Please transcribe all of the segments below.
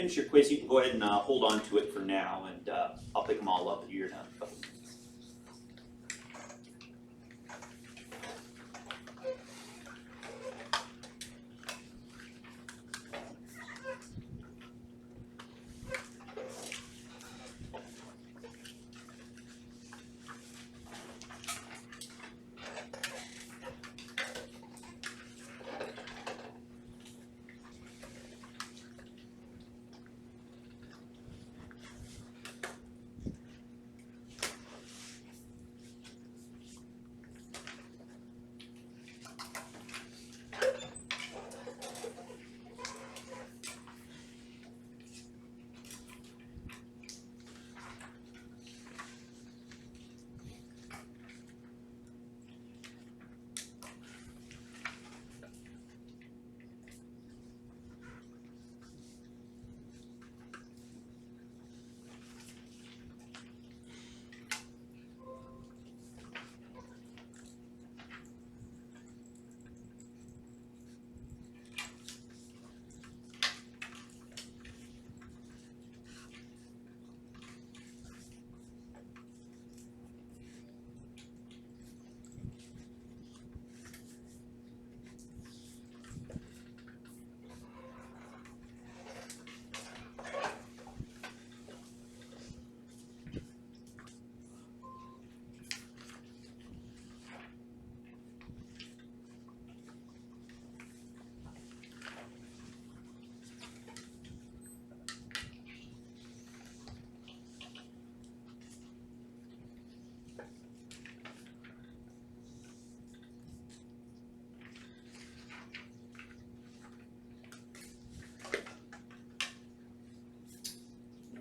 finish your quiz, you can go ahead and hold on to it for now, and I'll pick them all up here in a couple minutes.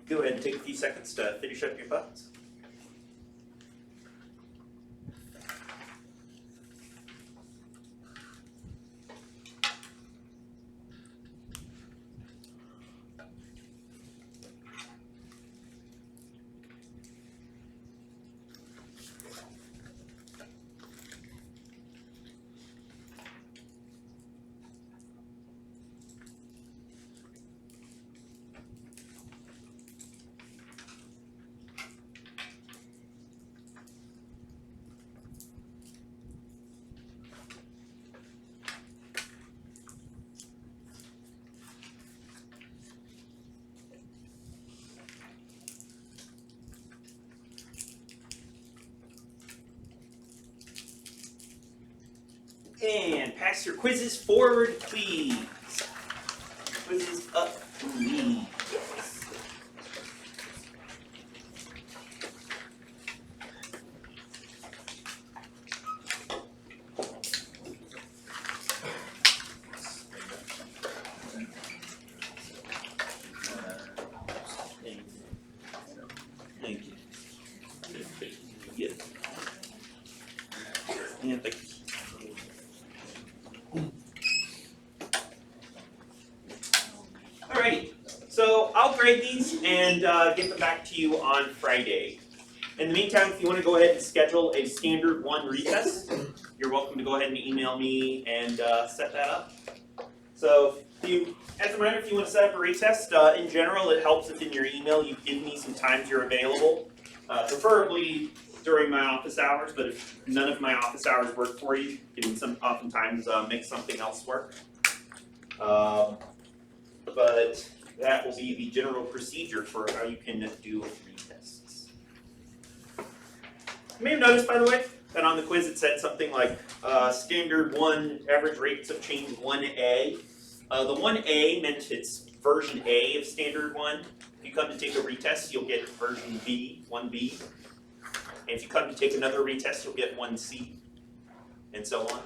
Go ahead and take a few seconds to finish up your thoughts. And pass your quizzes forward, please. Quizzes up, please. Thank you. Yeah. And thank you. Alrighty, so I'll grade these and get them back to you on Friday. In the meantime, if you want to go ahead and schedule a standard 1 retest, you're welcome to go ahead and email me and set that up. So, as a reminder, if you want to set up a retest, in general, it helps if in your email you give me some times you're available, preferably during my office hours, but if none of my office hours work for you, you can oftentimes make something else work. But that will be the general procedure for how you can do retests. You may have noticed, by the way, that on the quiz it said something like standard 1 average rates of change 1A. The 1A meant it's version A of standard 1. If you come to take a retest, you'll get version B, 1B. And if you come to take another retest, you'll get 1C, and so on.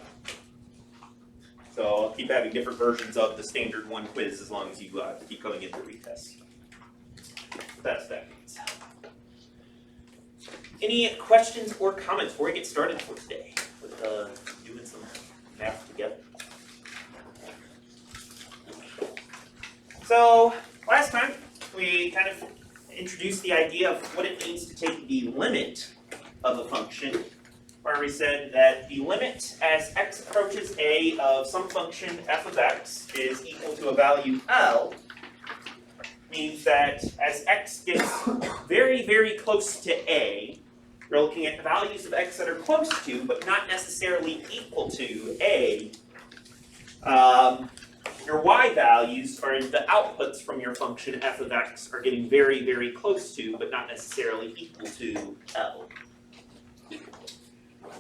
So I'll keep having different versions of the standard 1 quiz as long as you keep going into retests. That's that means. Any questions or comments before we get started for today with doing some math together? So last time we kind of introduced the idea of what it means to take the limit of a function, where we said that the limit as x approaches a of some function f of x is equal to a value L means that as x gets very, very close to a, we're looking at the values of x that are close to, but not necessarily equal to a. Your y values, or the outputs from your function f of x, are getting very, very close to, but not necessarily equal to L.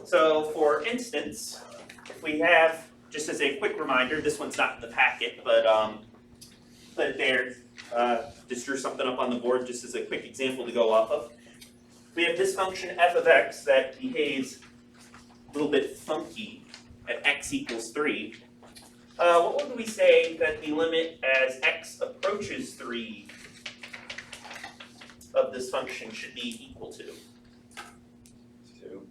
So for instance, if we have, just as a quick reminder, this one's not in the packet, but put it there, just drew something up on the board just as a quick example to go off of. We have this function f of x that behaves a little bit funky at x equals 3. What would we say that the limit as x approaches 3 of this function should be equal to? 2.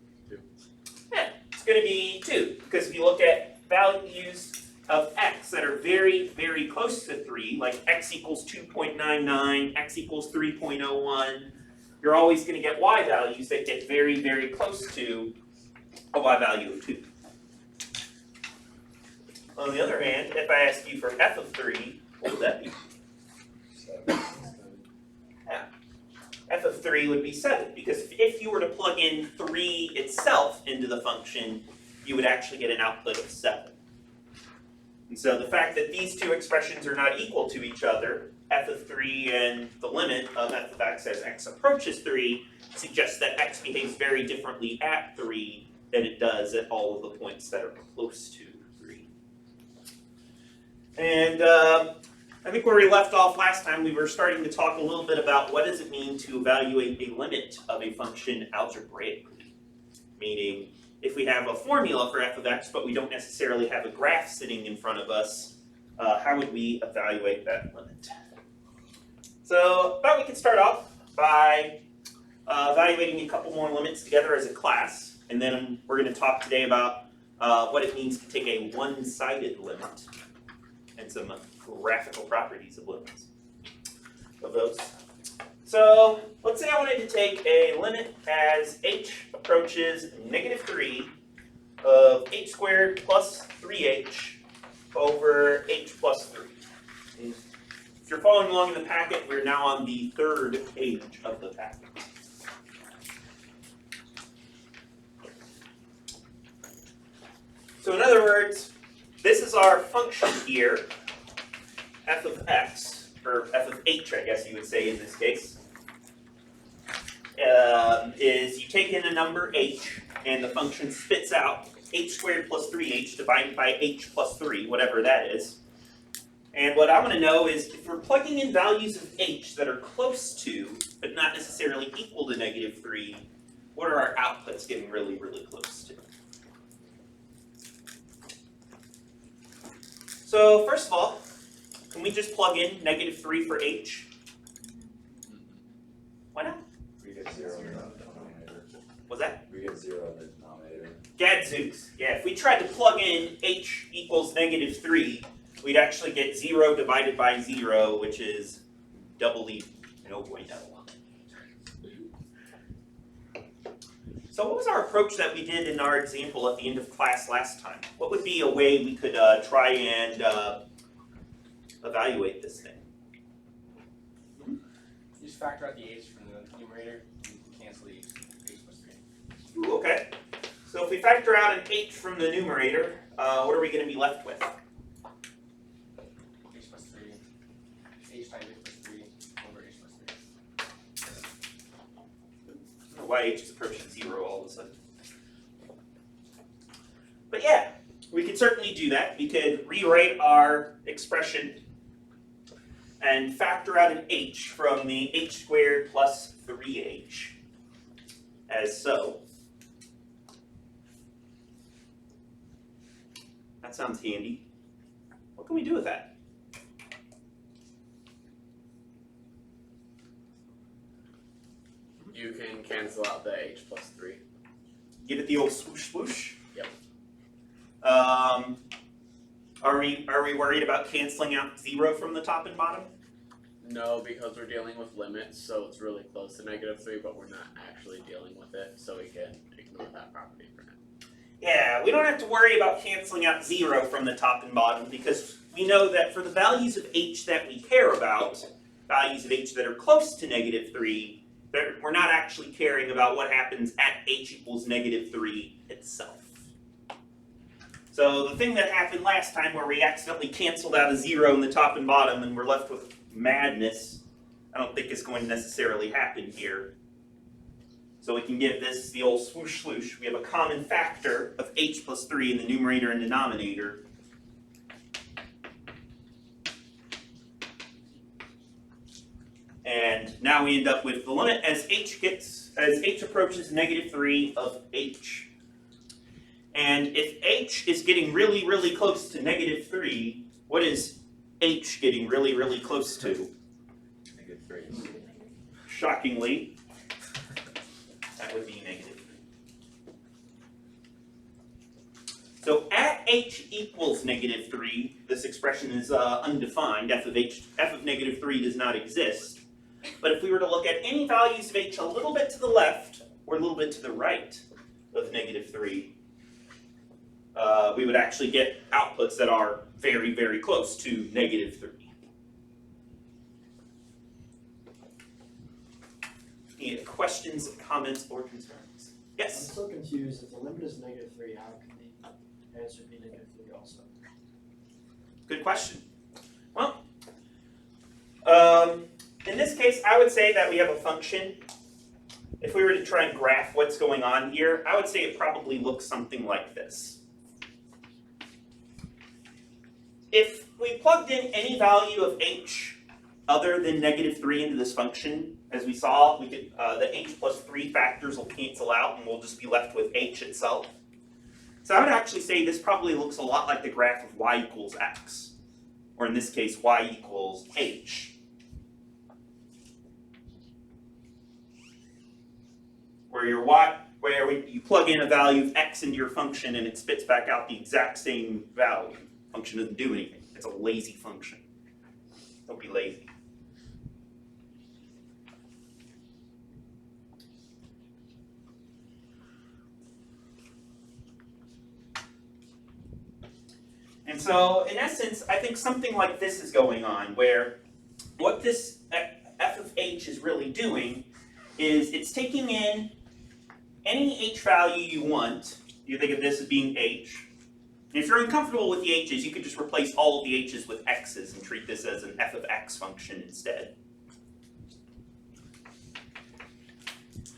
Yeah, it's going to be 2, because if you look at values of x that are very, very close to 3, like x equals 2.99, x equals 3.01, you're always going to get y values that get very, very close to a y value of 2. On the other hand, if I ask you for f of 3, what would that be? 7. Yeah. F of 3 would be 7, because if you were to plug in 3 itself into the function, you would actually get an output of 7. And so the fact that these two expressions are not equal to each other, f of 3 and the limit of f of x as x approaches 3, suggests that x behaves very differently at 3 than it does at all of the points that are close to 3. And I think where we left off last time, we were starting to talk a little bit about what does it mean to evaluate a limit of a function algebraically. Meaning, if we have a formula for f of x, but we don't necessarily have a graph sitting in front of us, how would we evaluate that limit? So, I thought we could start off by evaluating a couple more limits together as a class, and then we're going to talk today about what it means to take a one-sided limit and some graphical properties of limits of those. So let's say I wanted to take a limit as h approaches -3 of h squared plus 3h over h plus 3. And if you're following along in the packet, we're now on the third page of the packet. So in other words, this is our function here, f of x, or f of h, I guess you would say in this case, is you take in a number h, and the function spits out h squared plus 3h divided by h plus 3, whatever that is. And what I want to know is if we're plugging in values of h that are close to, but not necessarily equal to -3, what are our outputs getting really, really close to? So first of all, can we just plug in -3 for h? Why not? We get 0 in the denominator. What's that? We get 0 in the denominator. Gadzooks. Yeah, if we tried to plug in h equals -3, we'd actually get 0 divided by 0, which is doubly no bueno. So what was our approach that we did in our example at the end of class last time? What would be a way we could try and evaluate this thing? You just factor out the h from the numerator and cancel the h plus 3. Ooh, okay. So if we factor out an h from the numerator, what are we going to be left with? H plus 3. H times h plus 3 over h plus 3. I don't know why h is approaching 0 all of a sudden. But yeah, we could certainly do that. We could rewrite our expression and factor out an h from the h squared plus 3h as so. That sounds handy. What can we do with that? You can cancel out the h plus 3. Give it the old swoosh swoosh? Yep. Are we worried about canceling out 0 from the top and bottom? No, because we're dealing with limits, so it's really close to -3, but we're not actually dealing with it, so we can ignore that property for now. Yeah, we don't have to worry about canceling out 0 from the top and bottom because we know that for the values of h that we care about, values of h that are close to -3, we're not actually caring about what happens at h equals -3 itself. So the thing that happened last time where we accidentally canceled out a 0 in the top and bottom and we're left with madness, I don't think is going to necessarily happen here. So we can give this the old swoosh swoosh. We have a common factor of h plus 3 in the numerator and denominator. And now we end up with the limit as h approaches -3 of h. And if h is getting really, really close to -3, what is h getting really, really close to? -3. Shockingly, that would be -3. So at h equals -3, this expression is undefined. F of -3 does not exist. But if we were to look at any values of h a little bit to the left or a little bit to the right of -3, we would actually get outputs that are very, very close to -3. Any questions, comments, or concerns? I'm Yes? still confused. If the limit is -3, how can the answer be -3 also? Good question. Well, in this case, I would say that we have a function. If we were to try and graph what's going on here, I would say it probably looks something like this. If we plugged in any value of h other than -3 into this function, as we saw, we could the h plus 3 factors will cancel out and we'll just be left with h itself. So I would actually say this probably looks a lot like the graph of y equals x, or in this case, y equals h. Where you plug in a value of x into your function and it spits back out the exact same value. Function doesn't do anything. It's a lazy function. Don't be lazy. And so, in essence, I think something like this is going on, where what this f of h is really doing is it's taking in any h value you want. You think of this as being h. And if you're uncomfortable with the h's, you could just replace all of the h's with x's and treat this as an f of x function instead.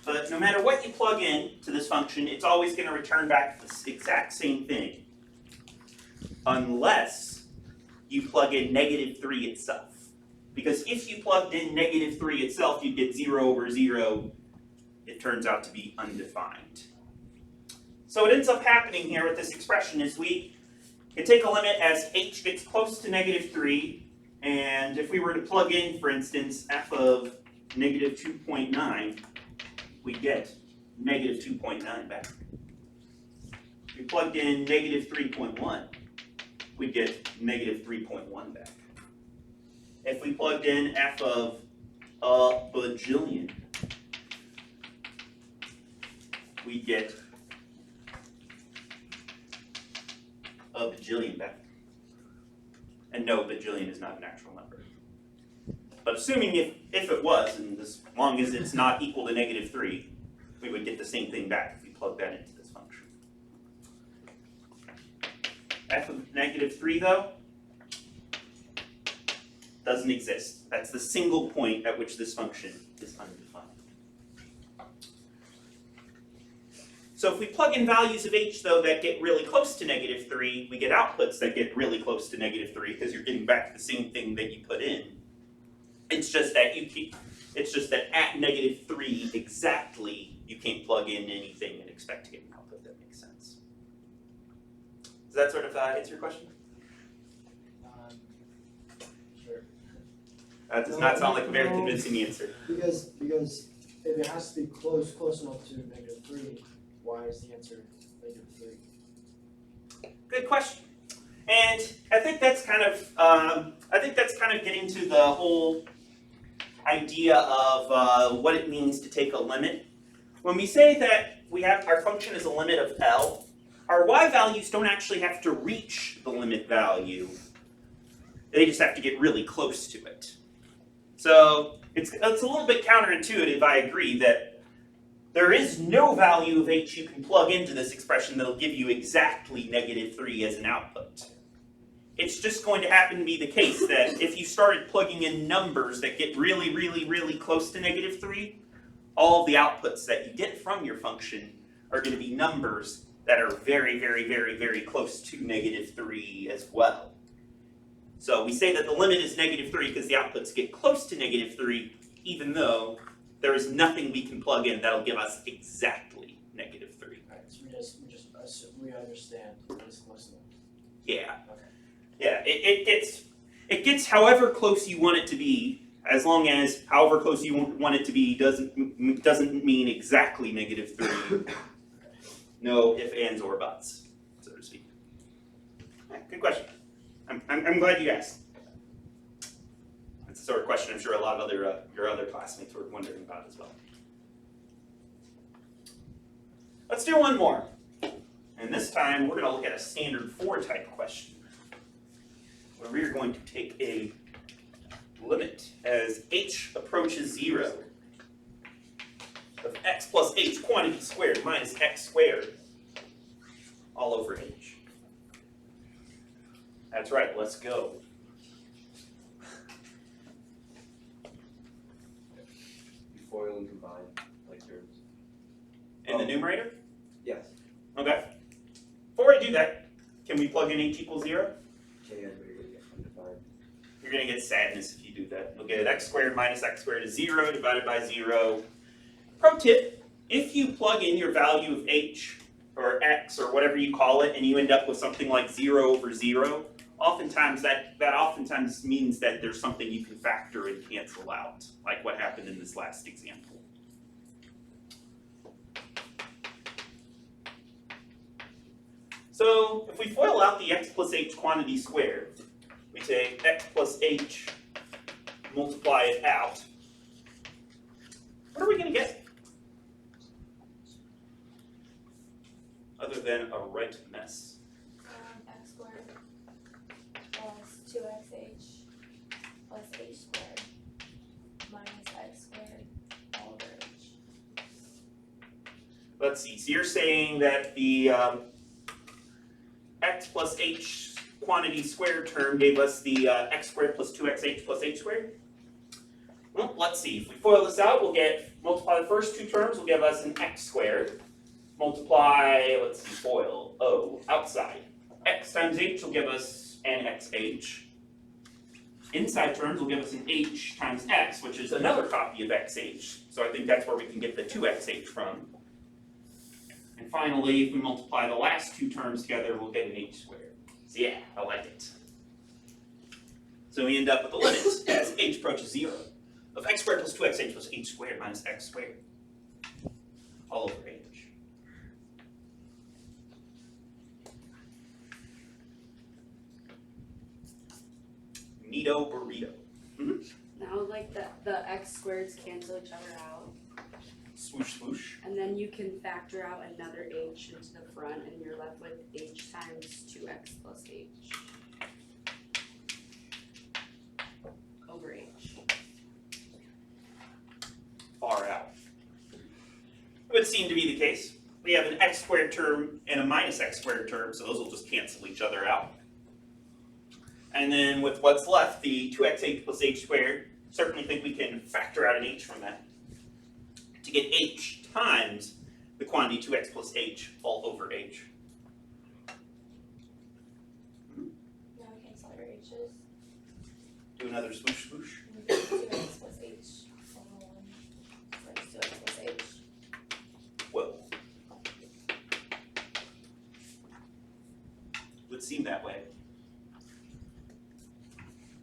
But no matter what you plug in to this function, it's always going to return back the exact same thing. Unless you plug in -3 itself. Because if you plugged in -3 itself, you'd get 0 over 0. It turns out to be undefined. So what ends up happening here with this expression is we can take a limit as h gets close to -3, and if we were to plug in, for instance, f of -2.9, we get -2.9 back. If we plugged in -3.1, we get -3.1 back. If we plugged in f of a bajillion, we get a bajillion back. And no, bajillion is not an actual number. But assuming if it was, and as long as it's not equal to -3, we would get the same thing back if we plug that into this function. F of -3 though, doesn't exist. That's the single point at which this function is undefined. So if we plug in values of h though that get really close to -3, we get outputs that get really close to -3 because you're getting back the same thing that you put in. It's just that at -3 exactly, you can't plug in anything and expect to get an output that makes sense. Does that sort of answer your question? Sure. That does not sound like a very convincing answer. Because if it has to be close enough to -3, why is the answer -3? Good question. And I think that's kind of getting to the whole idea of what it means to take a limit. When we say that we have our function is a limit of L, our y values don't actually have to reach the limit value. They just have to get really close to it. So it's a little bit counterintuitive, I agree, that there is no value of h you can plug into this expression that'll give you exactly -3 as an output. It's just going to happen to be the case that if you started plugging in numbers that get really, really, really close to -3, all of the outputs that you get from your function are going to be numbers that are very, very, very, very close to -3 as well. So we say that the limit is -3 because the outputs get close to -3, even though there is nothing we can plug in that'll give us exactly -3. Alright, so we just assume, we understand that it's close enough. Yeah. Okay. Yeah, it gets however close you want it to be, as long as however close you want it to be doesn't mean exactly -3. No ifs, ands, or buts, so to speak. Alright, good question. I'm glad you asked. That's the sort of question I'm sure a lot of your other classmates were wondering about as well. Let's do one more. And this time we're going to look at a standard 4 type question, where we're going to take a limit as h approaches 0 of x plus h quantity squared minus x squared all over h. That's right, let's go. You FOIL and combine like terms. In the numerator? Yes. Okay. Before I do that, can we plug in h equals 0? Can, but you're gonna get undefined. You're going to get sadness if you do that. You'll get x squared minus x squared is 0 divided by 0. Pro tip, if you plug in your value of h or x or whatever you call it and you end up with something like 0 over 0, oftentimes that oftentimes means that there's something you can factor and cancel out, like what happened in this last example. So if we FOIL out the x plus h quantity squared, we take x plus h, multiply it out. What are we going to get? Other than a right mess. X squared plus 2xh plus h squared minus x squared all over h. Let's see, so you're saying that the x plus h quantity squared term gave us the x squared plus 2xh plus h squared? Well, let's see, if we FOIL this out, we'll get, multiply the first two terms, will give us an x squared. Multiply, let's see, FOIL, O, outside. X times h will give us an xh. Inside terms will give us an h times x, which is another copy of xh. So I think that's where we can get the 2xh from. And finally, if we multiply the last two terms together, we'll get an h squared. So yeah, I like it. So we end up with the limit as h approaches 0 of x squared plus 2xh plus h squared minus x squared all over h. Neato burrito. Now, like the x squareds cancel each other out, Swoosh swoosh. and then you can factor out another h into the front, and you're left with h times 2x plus h over h. Far out. It would seem to be the case. We have an x squared term and a minus x squared term, so those will just cancel each other out. And then with what's left, the 2xh plus h squared, certainly think we can factor out an h from that to get h times the quantity 2x plus h all over h. Now we cancel our h's. Do another swoosh swoosh. And we get 2x plus h over 1 minus 2x plus h. Whoa. Would seem that way.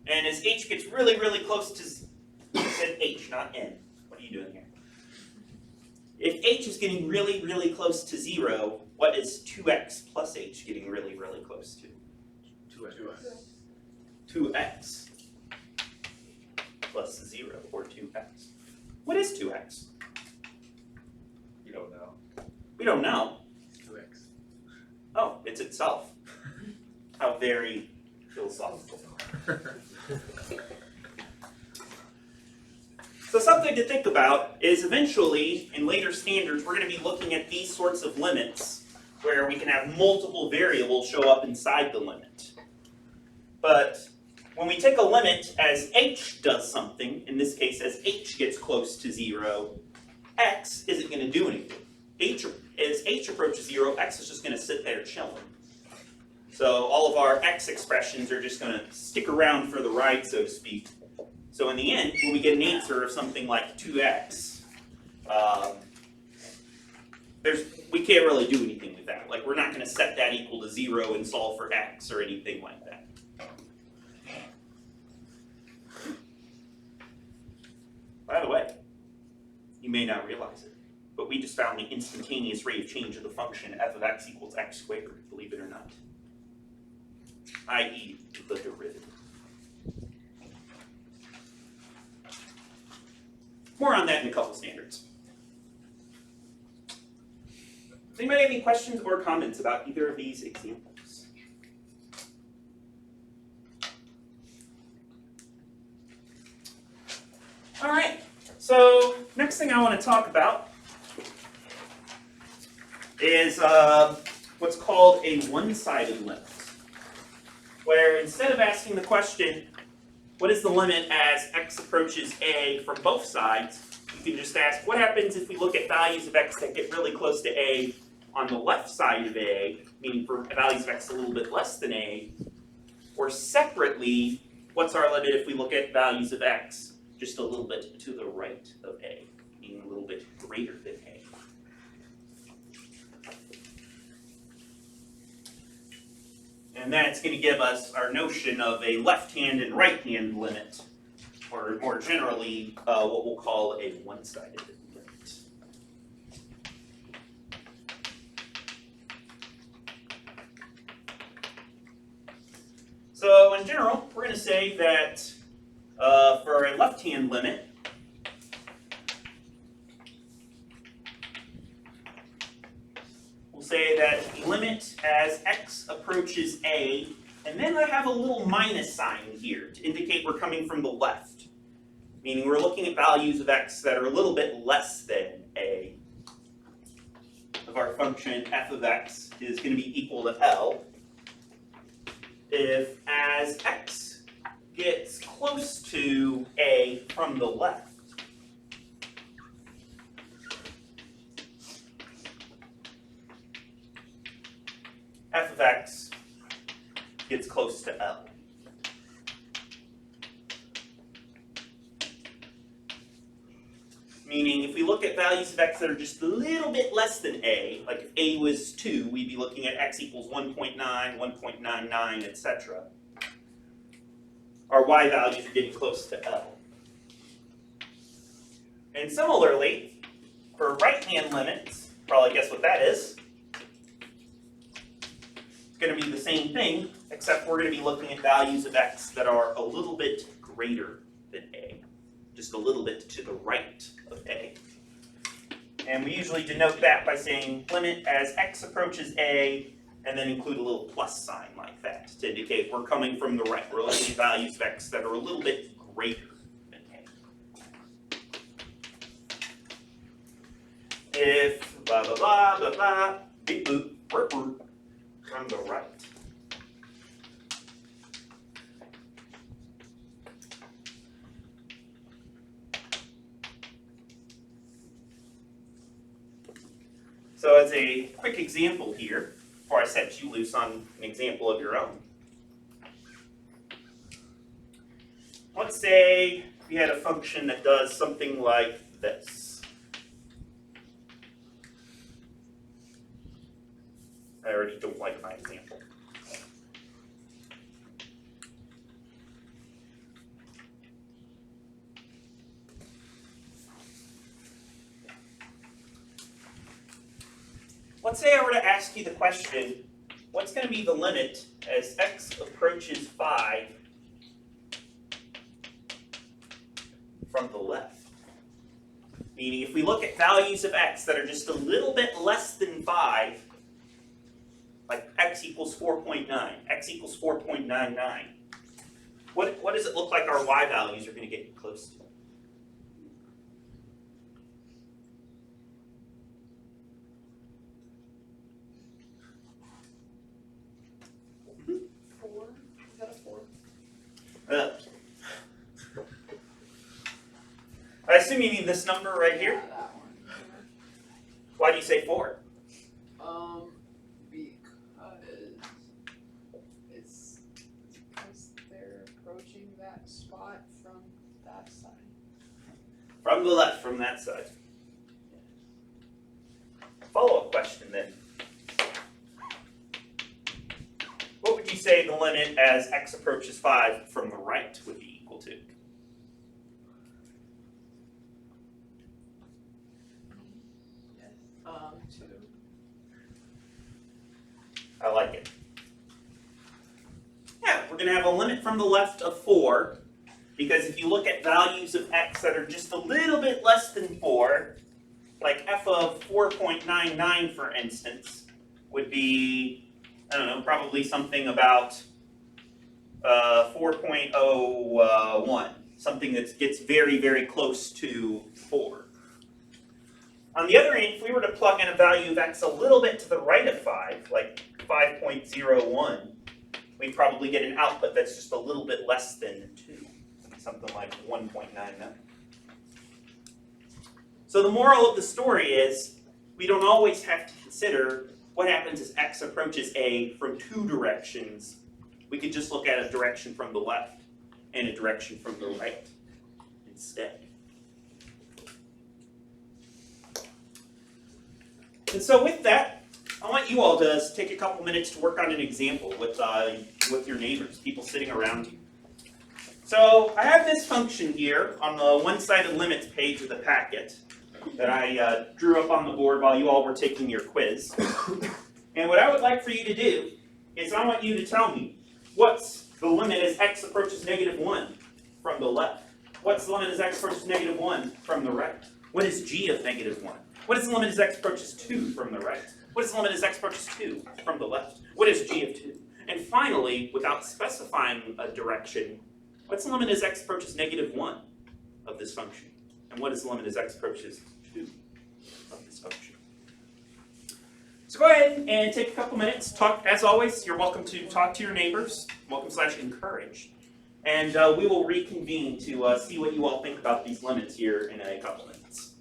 And as h gets really, really close to, you said h, not n. What are you doing here? If h is getting really, really close to 0, what is 2x plus h getting really, really close to? 2x plus 0, or 2x. What is 2x? You don't know. We don't know. 2x. Oh, it's itself. How very philosophical. So something to think about is eventually, in later standards, we're going to be looking at these sorts of limits where we can have multiple variables show up inside the limit. But when we take a limit as h does something, in this case as h gets close to 0, x isn't going to do anything. As h approaches 0, x is just going to sit there chilling. So all of our x expressions are just going to stick around for the ride, so to speak. So in the end, when we get an answer of something like 2x, we can't really do anything with that. Like, we're not going to set that equal to 0 and solve for x or anything like that. By the way, you may not realize it, but we just found the instantaneous rate of change of the function f of x equals x squared, believe it or not, i.e. the derivative. More on that in a couple standards. Does anybody have any questions or comments about either of these examples? All right, so next thing I want to talk about is what's called a one-sided limit, where instead of asking the question, what is the limit as x approaches a from both sides, you can just ask, what happens if we look at values of x that get really close to a on the left side of a, meaning for values of x a little bit less than a, or separately, what's our limit if we look at values of x just a little bit to the right of a, meaning a little bit greater than a. And that's going to give us our notion of a left-hand and right-hand limit, or more generally, what we'll call a one-sided limit. So in general, we're going to say that for a left-hand limit, we'll say that the limit as x approaches a, and then I have a little minus sign here to indicate we're coming from the left, meaning we're looking at values of x that are a little bit less than a, of our function f of x is going to be equal to L. If as x gets close to a from the left, f of x gets close to L. Meaning if we look at values of x that are just a little bit less than a, like if a was 2, we'd be looking at x equals 1.9, 1.99, etc. Our y values are getting close to L. And similarly, for right-hand limits, probably guess what that is. It's going to be the same thing, except we're going to be looking at values of x that are a little bit greater than a, just a little bit to the right of a. And we usually denote that by saying limit as x approaches a, and then include a little plus sign like that to indicate we're coming from the right. We're looking at values of x that are a little bit greater than a. If blah blah blah blah blah, beep boop, burp burp, from the right. So as a quick example here, before I set you loose on an example of your own. Let's say we had a function that does something like this. I already don't like my example. Let's say I were to ask you the question, what's going to be the limit as x approaches 5 from the left? Meaning if we look at values of x that are just a little bit less than 5, like x equals 4.9, x equals 4.99, what does it look like our y values are going to get close to? I assume you mean this number right here? That one. Why do you say 4? Because they're approaching that spot from that side. From the left, from that side. Follow-up question then. What would you say the limit as x approaches 5 from the right would be equal to? Two. I like it. Yeah, we're going to have a limit from the left of 4, because if you look at values of x that are just a little bit less than 4, like f of 4.99 for instance, would be, I don't know, probably something about 4.01, something that gets very, very close to 4. On the other hand, if we were to plug in a value of x a little bit to the right of 5, like 5.01, we'd probably get an output that's just a little bit less than 2, something like 1.99. So the moral of the story is, we don't always have to consider what happens as x approaches a from 2 directions. We could just look at a direction from the left and a direction from the right instead. And so with that, I want you all to take a couple minutes to work on an example with your neighbors, people sitting around you. So I have this function here on the one-sided limits page of the packet that I drew up on the board while you all were taking your quiz. And what I would like for you to do is I want you to tell me what's the limit as x approaches -1 from the left. What's the limit as x approaches -1 from the right? What is g of -1? What is the limit as x approaches 2 from the right? What is the limit as x approaches 2 from the left? What is g of 2? And finally, without specifying a direction, what's the limit as x approaches -1 of this function? And what is the limit as x approaches 2 of this function? So go ahead and take a couple minutes. Talk, as always, you're welcome to talk to your neighbors. Welcome/encouraged. And we will reconvene to see what you all think about these limits here in a couple minutes.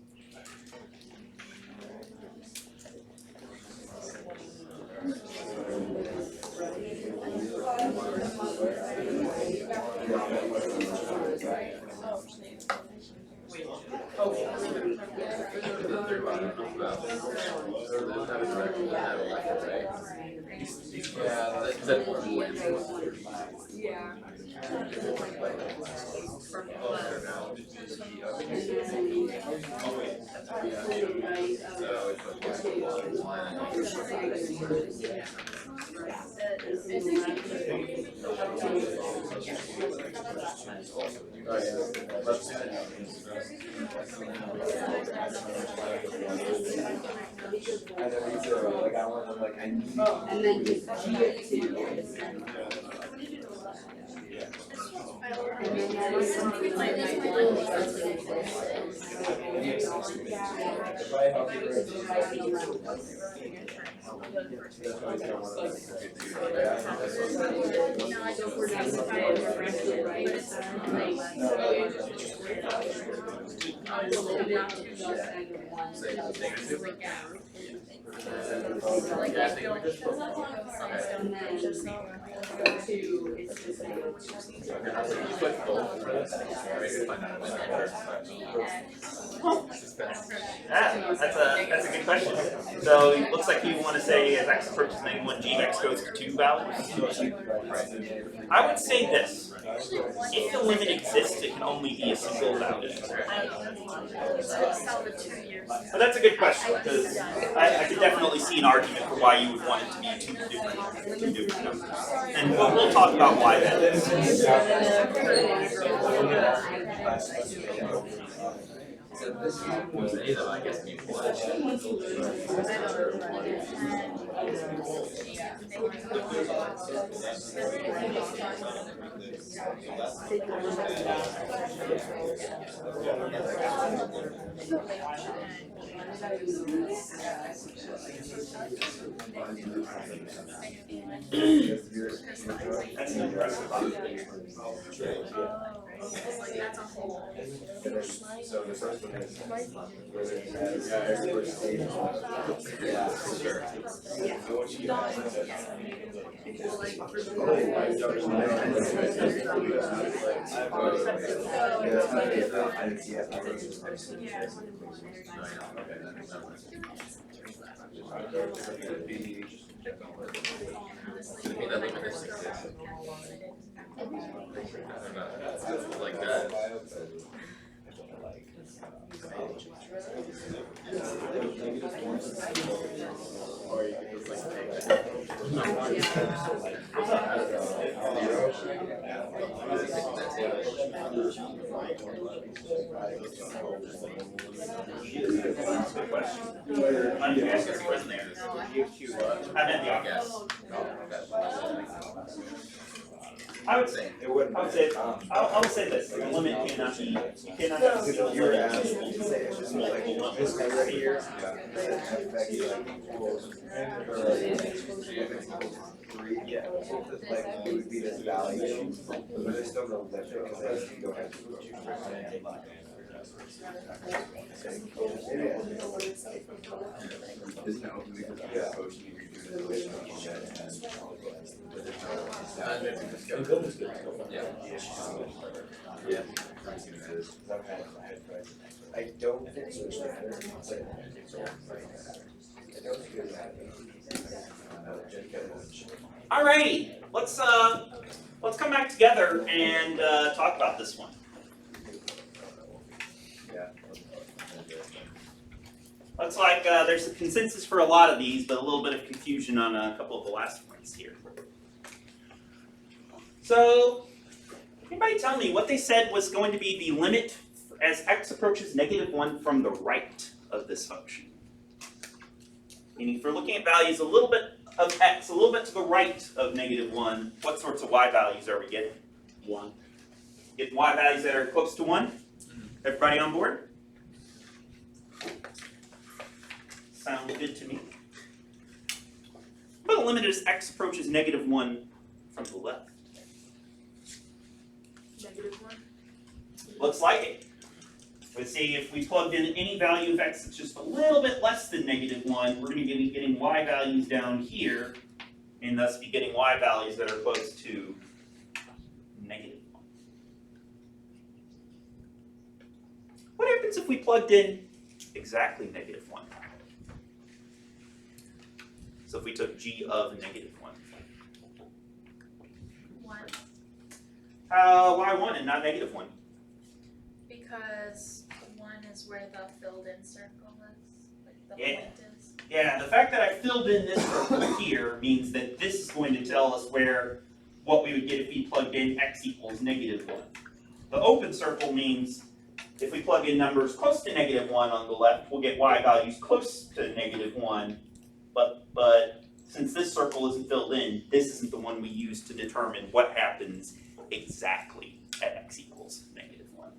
And then just G of 2 is That's a good question. So it looks like you want to say as x approaches -1, g of x goes to 2 values. I would say this. If the limit exists, it can only be a single value. But that's a good question, because I could definitely see an argument for why you would want it to be two different numbers. And we'll talk about why that is. That's an impressive That's a whole. So the first one is whether it has every stage. Yeah, for sure. I want you Like that. Or you could just like take Let me ask you a question there. I meant the obvious. I would say, I would say this, the limit cannot be, cannot have You're a asking multiple to say it's just like ones. this guy right here. Three, yeah, so it's like it would be this value, but it's still no limit because as you go ahead. Isn't it open because of the ocean you redo the relationship shed and Yeah. I don't think so. Alrighty, let's come back together and talk about this one. Looks like there's a consensus for a lot of these, but a little bit of confusion on a couple of the last ones here. So, anybody tell me what they said was going to be the limit as x approaches -1 from the right of this function? Meaning if we're looking at values a little bit of x, a little bit to the right of -1, what sorts of y values are we getting? 1. Getting y values that are close to 1? Everybody on board? Sounds good to me. What the limit as x approaches -1 from the left? -1. Looks like it. Let's see, if we plugged in any value of x that's just a little bit less than -1, we're going to be getting y values down here, and thus be getting y values that are close to -1. What happens if we plugged in exactly -1? So if we took g of -1. 1. Why 1 and not -1? Because 1 is where the filled in circle is, like the Yeah. point is. Yeah, the fact that I filled in this circle here means that this is going to tell us what we would get if we plugged in x equals -1. The open circle means if we plug in numbers close to -1 on the left, we'll get y values close to -1, but since this circle isn't filled in, this isn't the one we use to determine what happens exactly at x equals -1.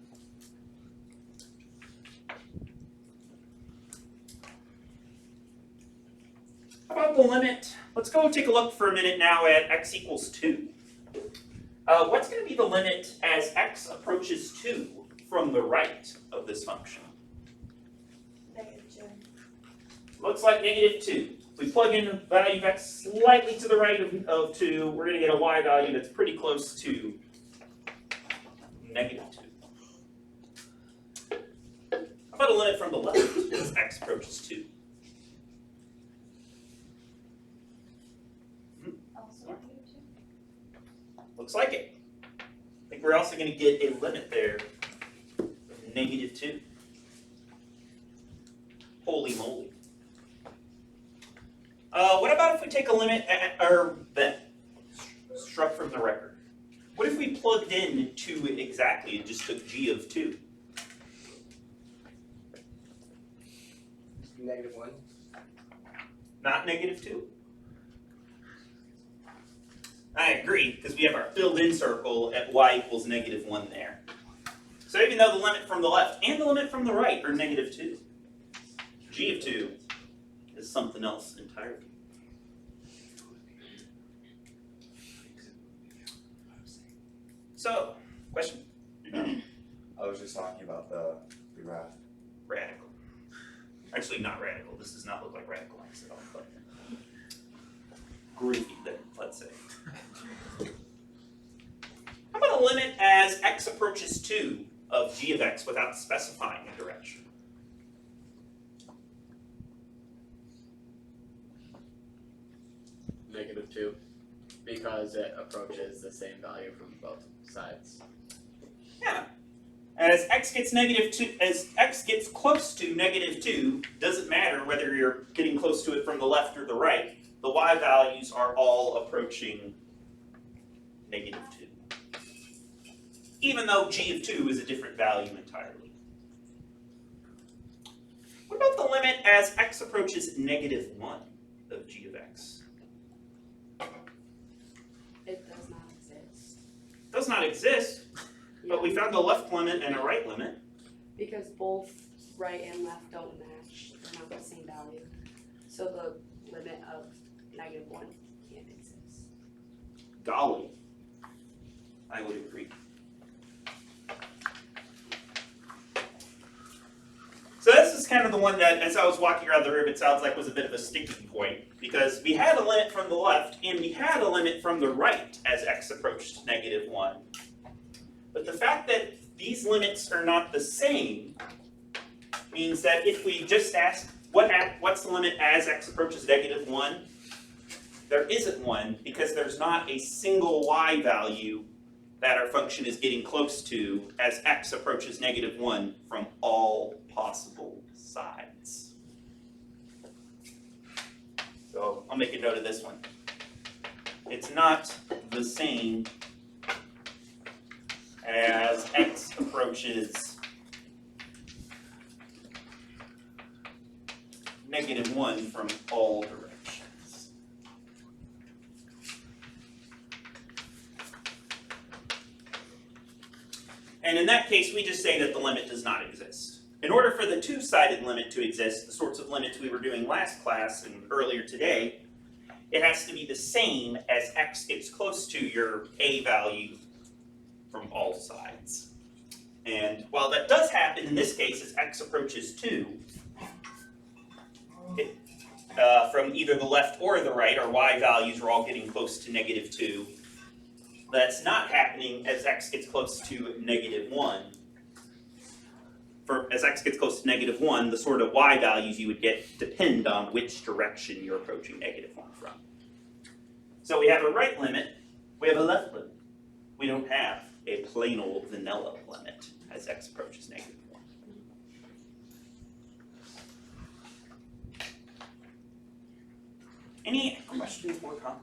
How about the limit? Let's go take a look for a minute now at x equals 2. What's going to be the limit as x approaches 2 from the right of this function? -2. Looks like -2. If we plug in a value of x slightly to the right of 2, we're going to get a y value that's pretty close to -2. How about a limit from the left as x approaches 2? Also -2. Looks like it. I think we're also going to get a limit there of -2. Holy moly. What about if we take a limit that struck from the record? What if we plugged in 2 exactly and just took g of 2? -1. Not -2? I agree, because we have our filled in circle at y equals -1 there. So even though the limit from the left and the limit from the right are -2, g of 2 is something else entirely. So, question? I was just talking about the graph. Radical. Actually, not radical. This does not look like radical x at all, but groovy then, let's say. How about a limit as x approaches 2 of g of x without specifying a direction? -2, because it approaches the same value from both sides. Yeah. As x gets close to -2, doesn't matter whether you're getting close to it from the left or the right, the y values are all approaching -2. Even though g of 2 is a different value entirely. What about the limit as x approaches -1 of g of x? It does not exist. Does not exist, but we found a left limit and a right limit. Because both right and left don't match, they're not the same value. So the limit of -1 can't exist. Golly, I would agree. So this is kind of the one that, as I was walking around the room, it sounds like was a bit of a sticking point, because we had a limit from the left, and we had a limit from the right as x approached -1. But the fact that these limits are not the same means that if we just ask, what's the limit as x approaches -1? There isn't one, because there's not a single y value that our function is getting close to as x approaches -1 from all possible sides. So I'll make a note of this one. It's not the same as x approaches -1 from all directions. And in that case, we just say that the limit does not exist. In order for the two-sided limit to exist, the sorts of limits we were doing last class and earlier today, it has to be the same as x gets close to your a value from all sides. And while that does happen in this case as x approaches 2, from either the left or the right, our y values are all getting close to -2. That's not happening as x gets close to -1. As x gets close to -1, the sort of y values you would get depend on which direction you're approaching -1 from. So we have a right limit, we have a left limit. We don't have a plain old vanilla limit as x approaches -1. Any questions or comments?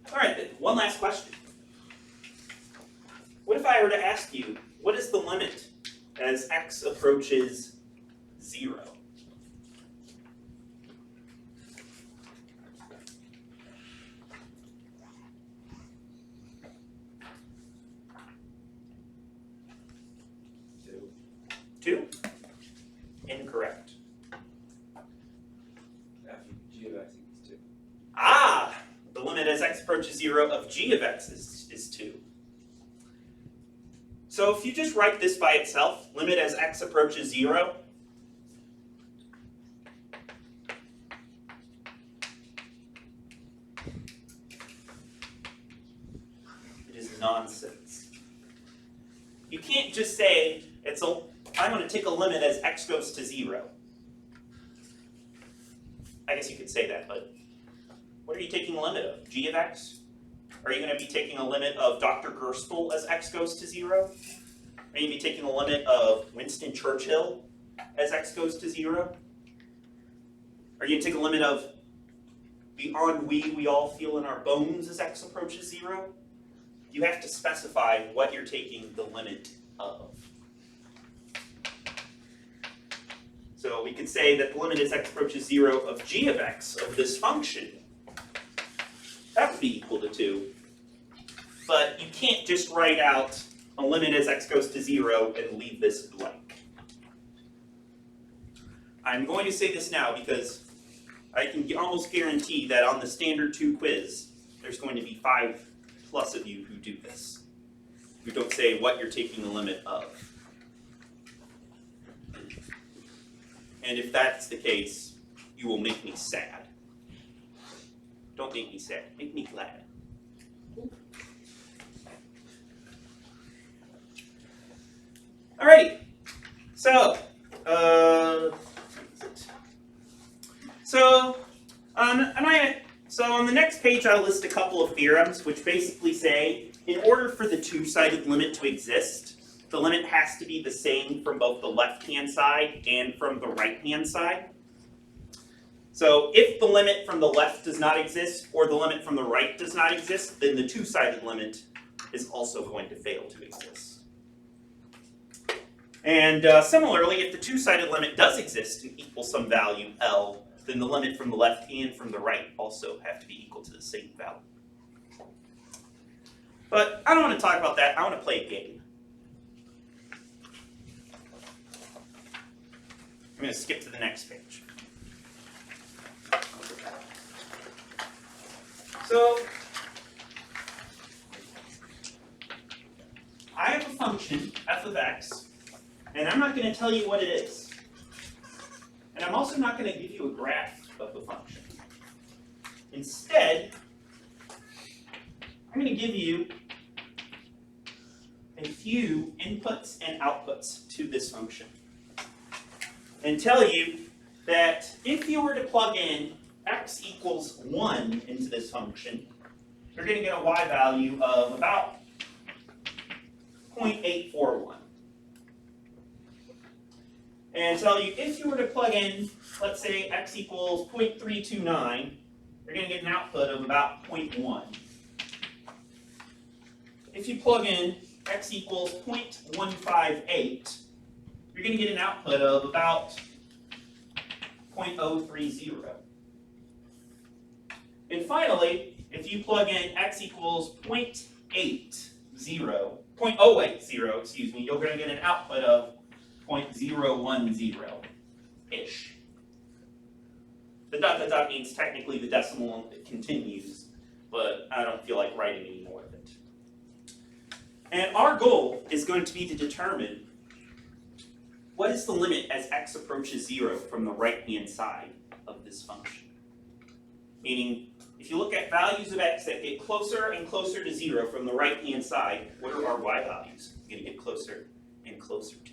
All right, then, one last question. What if I were to ask you, what is the limit as x approaches 0? Two? Incorrect. G of x equals 2. Ah! The limit as x approaches 0 of g of x is 2. So if you just write this by itself, limit as x approaches 0, it is nonsense. You can't just say, I'm going to take a limit as x goes to 0. I guess you could say that, but what are you taking a limit of? G of x? Are you going to be taking a limit of Dr. Gerstle as x goes to 0? Are you going to be taking a limit of Winston Churchill as x goes to 0? Are you going to take a limit of the ennui we all feel in our bones as x approaches 0? You have to specify what you're taking the limit of. So we could say that the limit as x approaches 0 of g of x of this function, that would be equal to 2. But you can't just write out a limit as x goes to 0 and leave this blank. I'm going to say this now because I can almost guarantee that on the standard 2 quiz, there's going to be 5+ of you who do this, who don't say what you're taking the limit of. And if that's the case, you will make me sad. Don't make me sad, make me glad. Alrighty, so, on the next page I'll list a couple of theorems which basically say, in order for the two-sided limit to exist, the limit has to be the same from both the left-hand side and from the right-hand side. So if the limit from the left does not exist, or the limit from the right does not exist, then the two-sided limit is also going to fail to exist. And similarly, if the two-sided limit does exist and equal some value L, then the limit from the left and from the right also have to be equal to the same value. But I don't want to talk about that, I want to play a game. I'm going to skip to the next page. So, I have a function, f of x, and I'm not going to tell you what it is. And I'm also not going to give you a graph of the function. Instead, I'm going to give you a few inputs and outputs to this function. And tell you that if you were to plug in x equals 1 into this function, you're going to get a y value of about 0.841. And tell you if you were to plug in, let's say x equals 0.329, you're going to get an output of about 0.1. If you plug in x equals 0.158, you're going to get an output of about 0.030. And finally, if you plug in x equals 0.080, excuse me, you're going to get an output of 0.010-ish. The dot dot dot means technically the decimal continues, but I don't feel like writing any more of it. And our goal is going to be to determine what is the limit as x approaches 0 from the right-hand side of this function. Meaning, if you look at values of x that get closer and closer to 0 from the right-hand side, what are our y values? We're going to get closer and closer to.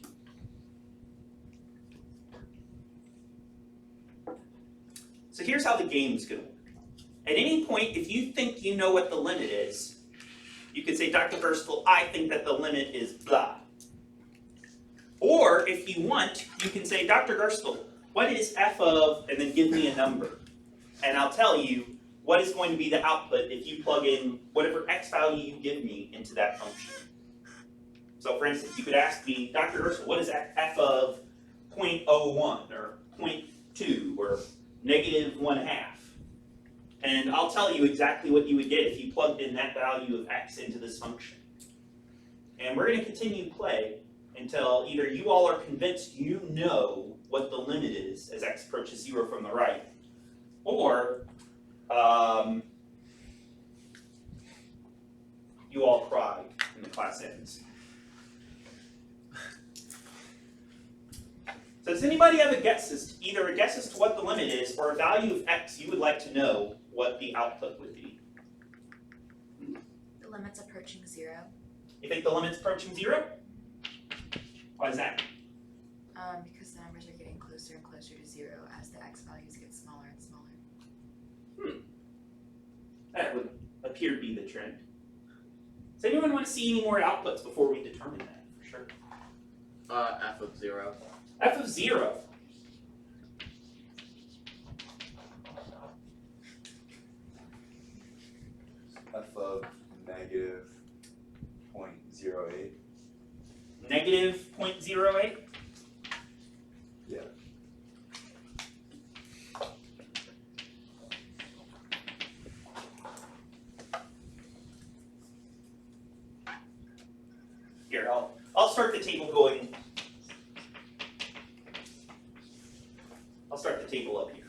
So here's how the game's going to work. At any point, if you think you know what the limit is, you could say, Dr. Gerstle, I think that the limit is blah. Or if you want, you can say, Dr. Gerstle, what is f of, and then give me a number. And I'll tell you what is going to be the output if you plug in whatever x value you give me into that function. So for instance, you could ask me, Dr. Gerstle, what is f of 0.01 or 0.2 or -1/2? And I'll tell you exactly what you would get if you plugged in that value of x into this function. And we're going to continue to play until either you all are convinced you know what the limit is as x approaches 0 from the right, or you all cry and the class ends. So does anybody have a guess either a guess as to what the limit is, or a value of x you would like to know what the output would be? The limit's approaching 0. You think the limit's approaching 0? Why is that? Because the numbers are getting closer and closer to 0 as the x values get smaller and smaller. That would appear to be the trend. Does anyone want to see any more outputs before we determine that for sure? F of 0. F of 0. F of -0.08. -0.08? Yeah. Here, I'll start the table going. I'll start the table up here.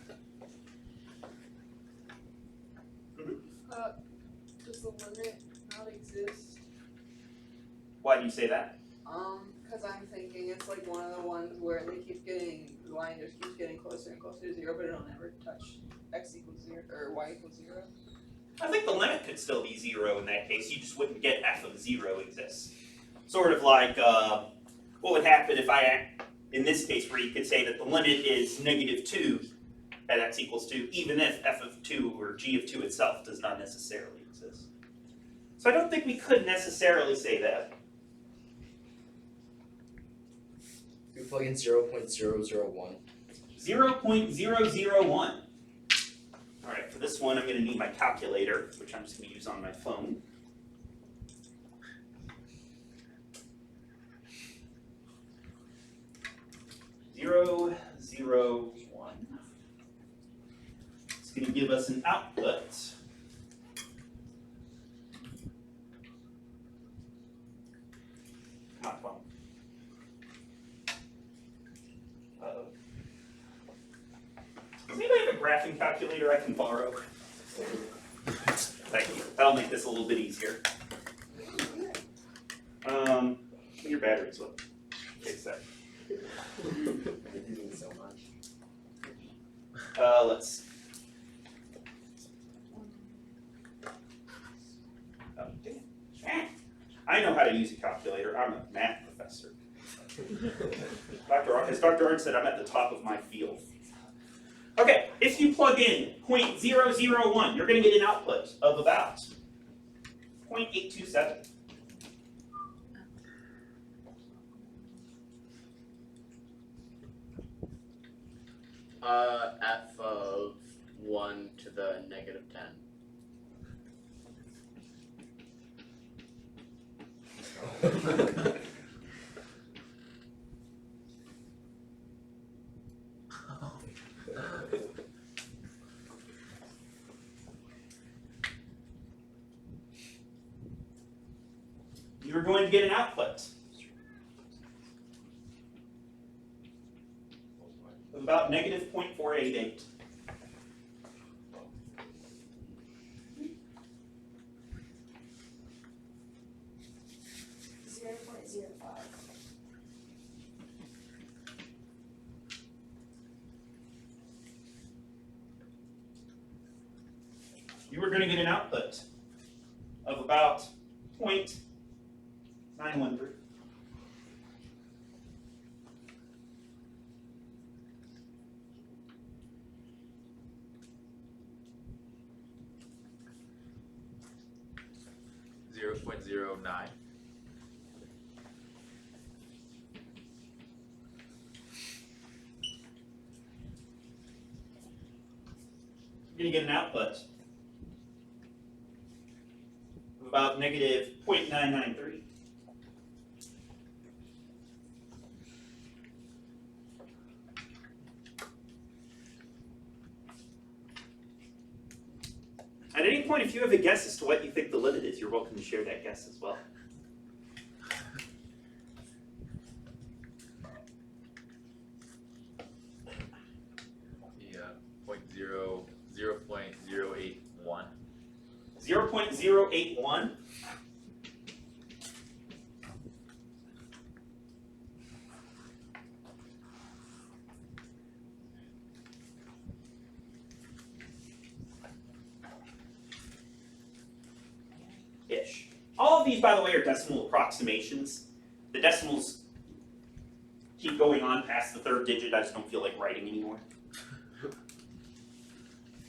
Why do you say that? Cause I'm thinking it's like one of the ones where they keep getting, the line just keeps getting closer and closer to zero, but it'll never touch x equals 0, or y equals 0. I think the limit could still be 0 in that case, you just wouldn't get f of 0 exists. Sort of like, what would happen if in this case where you could say that the limit is -2 at x equals 2, even if f of 2 or g of 2 itself does not necessarily exist. So I don't think we could necessarily say that. We plug in 0.001. 0.001. Alright, for this one I'm going to need my calculator, which I'm just going to use on my phone. Zero, 1. It's going to give us an output. Come on, phone. Does anybody have a graphing calculator I can borrow? Thank you. That'll make this a little bit easier. Your battery's low. Fix that. So much. Let's see. Oh, damn. I know how to use a calculator. I'm a math professor. As Dr. Arndt said, I'm at the top of my field. Okay, if you plug in 0.001, you're going to get an output of about 0.827. F of 1 to the -10. You're going to get an output of about -0.488. You are going to get an output of about 0.913. .09. You're going to get an output of about -0.993. At any point, if you have a guess as to what you think the limit is, you're welcome to share that guess as well. Yeah, 0.081. 0.081. Ish. All of these, by the way, are decimal approximations. The decimals keep going on past the third digit. I just don't feel like writing anymore.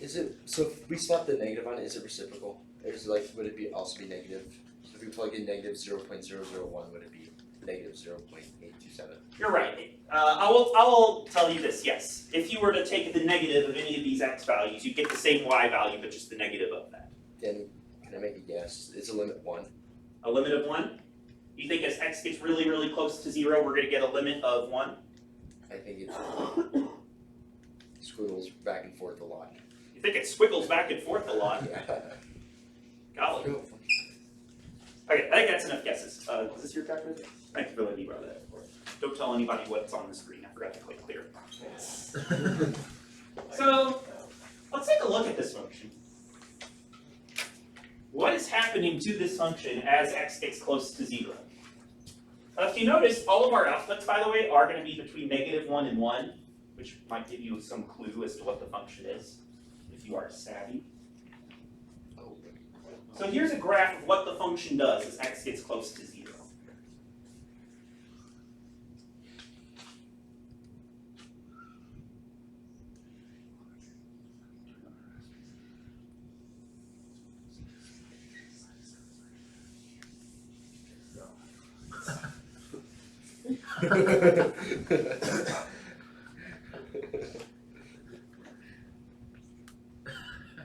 Is it, so if we swap the negative on it, is it reciprocal? Or is it like, would it be also be negative? So if we plug in -0.001, would it be -0.827? You're right. I will tell you this, yes. If you were to take the negative of any of these x values, you'd get the same y value, but just the negative of that. Then, can I make a guess? Is a limit 1? A limit of 1? You think as x gets really, really close to 0, we're going to get a limit of 1? I think it squiggles back and forth a lot. You think it squiggles back and forth a lot? Yeah. Golly. Okay, I think that's enough guesses. Is this your calculator? Thank you for letting me borrow that. Don't tell anybody what's on the screen. I forgot to click clear. So, let's take a look at this function. What is happening to this function as x gets close to 0? If you notice, all of our outputs, by the way, are going to be between -1 and 1, which might give you some clue as to what the function is, if you are savvy. So here's a graph of what the function does as x gets close to 0.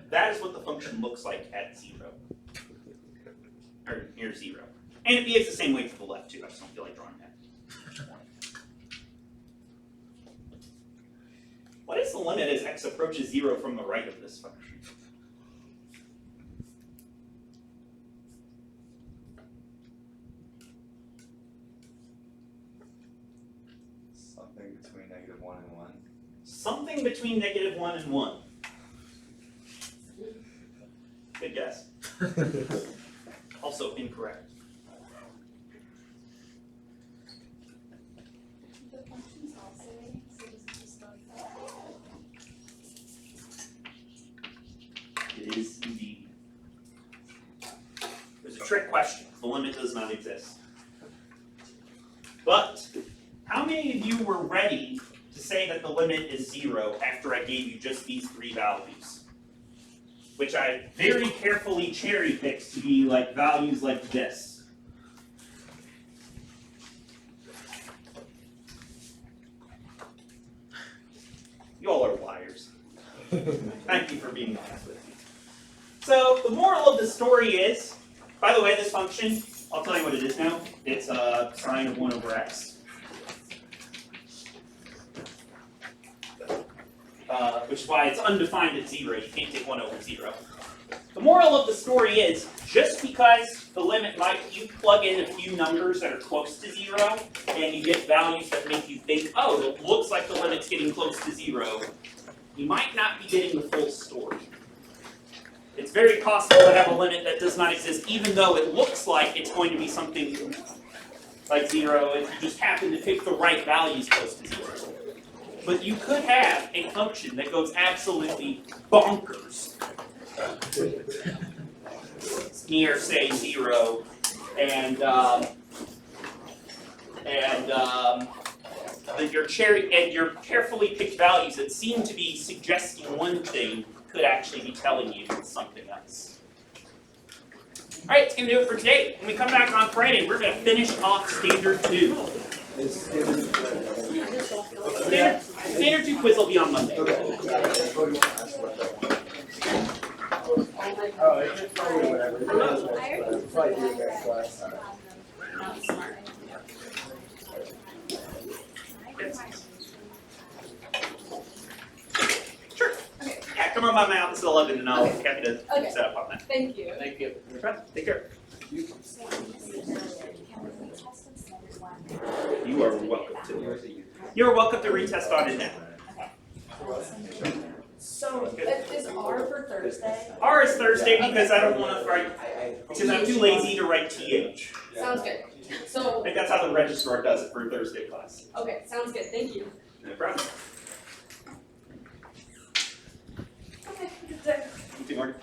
That is what the function looks like at 0. Or near 0. And it behaves the same way to the left too, I just don't feel like drawing that. What is the limit as x approaches 0 from the right of this function? Something between -1 and 1. Something between -1 and 1. Good guess. Also incorrect. The function's oscillating, so does it just go It is indeed. There's a trick question. The limit does not exist. But how many of you were ready to say that the limit is 0 after I gave you just these 3 values? Which I very carefully cherry-picked to be like values like this. You all are liars. Thank you for being honest with me. So the moral of the story is, by the way, this function, I'll tell you what it is now. It's a sine of 1 over x. Which is why it's undefined at 0. You can't take 1 over 0. The moral of the story is, just because the limit might, you plug in a few numbers that are close to 0, and you get values that make you think, oh, it looks like the limit's getting close to 0, you might not be getting the full story. It's very possible to have a limit that does not exist, even though it looks like it's going to be something like 0, if you just happen to pick the right values close to 0. But you could have a function that goes absolutely bonkers near, say, 0, and your carefully picked values that seem to be suggesting one thing could actually be telling you something else. All right, that's gonna do it for today. When we come back on Friday, we're gonna finish off Standard 2. Standard 2 quiz will be on Monday. Oh, it's just probably whatever. It's probably do that class. Not smart. Sure. Yeah, come on by my office at 11 and I'll be happy to Okay. set up on that. Thank you. Thank you. No problem. Take care. You are welcome to. You're welcome to retest on it now. So, is R for Thursday? R is Thursday because I don't want to write, because I'm too lazy to write TH. Sounds good. I So, think that's how the registrar does it for Thursday class. okay, sounds good, thank you. No problem. Okay, good day. You too, Mark.